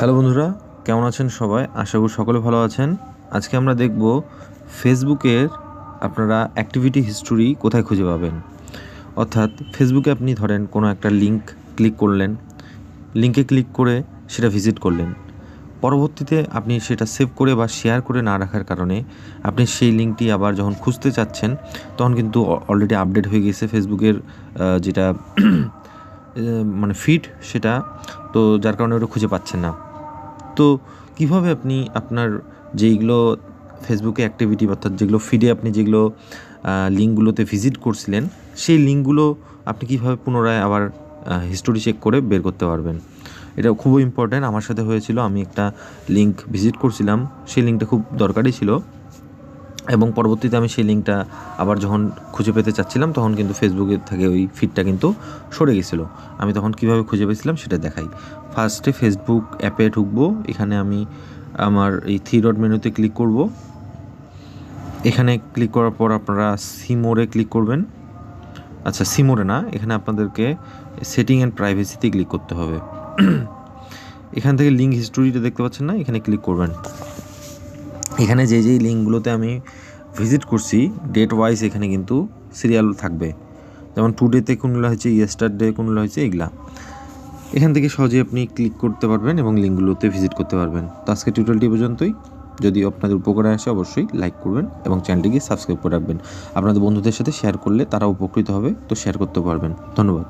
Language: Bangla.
হ্যালো বন্ধুরা, কেমন আছেন সবাই? আশা করি সকলে ভালো আছেন। আজকে আমরা দেখব ফেসবুকের আপনারা অ্যাক্টিভিটি হিস্টোরি কোথায় খুঁজে পাবেন। অর্থাৎ ফেসবুকে আপনি ধরেন কোনো একটা লিঙ্ক ক্লিক করলেন, লিঙ্কে ক্লিক করে সেটা ভিজিট করলেন, পরবর্তীতে আপনি সেটা সেভ করে বা শেয়ার করে না রাখার কারণে আপনি সেই লিঙ্কটি আবার যখন খুঁজতে চাচ্ছেন তখন কিন্তু অলরেডি আপডেট হয়ে গেছে ফেসবুকের যেটা মানে ফিড সেটা, তো যার কারণে ওটা খুঁজে পাচ্ছেন না। তো কীভাবে আপনি আপনার যেইগুলো ফেসবুকে অ্যাক্টিভিটি অর্থাৎ যেগুলো ফিডে আপনি যেগুলো লিঙ্কগুলোতে ভিজিট করছিলেন সেই লিঙ্কগুলো আপনি কীভাবে পুনরায় আবার হিস্টোরি চেক করে বের করতে পারবেন, এটা খুবই ইম্পর্ট্যান্ট। আমার সাথে হয়েছিল, আমি একটা লিঙ্ক ভিজিট করছিলাম, সেই লিঙ্কটা খুব দরকারি ছিল এবং পরবর্তীতে আমি সেই লিঙ্কটা আবার যখন খুঁজে পেতে চাচ্ছিলাম তখন কিন্তু ফেসবুকের থেকে ওই ফিডটা কিন্তু সরে গেছিলো। আমি তখন কীভাবে খুঁজে পেয়েছিলাম সেটা দেখাই। ফার্স্টে ফেসবুক অ্যাপে ঢুকবো, এখানে আমি আমার এই 3 ডট মেনুতে ক্লিক করব। এখানে ক্লিক করার পর আপনারা সিমোরে ক্লিক করবেন। আচ্ছা, সিমোরে না, এখানে আপনাদেরকে সেটিং অ্যান্ড প্রাইভেসিতে ক্লিক করতে হবে। এখান থেকে লিঙ্ক হিস্টোরিটা দেখতে পাচ্ছেন না, এখানে ক্লিক করবেন। এখানে যেই লিঙ্কগুলোতে আমি ভিজিট করছি ডেট ওয়াইজ এখানে কিন্তু সিরিয়াল থাকবে, যেমন টুডেতে কোনগুলো হয়েছে, ইয়েস্টারডে কোনগুলো হয়েছে, এগুলা এখান থেকে সহজে আপনি ক্লিক করতে পারবেন এবং লিঙ্কগুলোতে ভিজিট করতে পারবেন। তো আজকে টিউটোরিয়ালটি পর্যন্তই। যদি আপনাদের উপকারে আসে অবশ্যই লাইক করবেন এবং চ্যানেলটিকে সাবস্ক্রাইব করে রাখবেন। আপনাদের বন্ধুদের সাথে শেয়ার করলে তারা উপকৃত হবে, তো শেয়ার করতে পারবেন। ধন্যবাদ।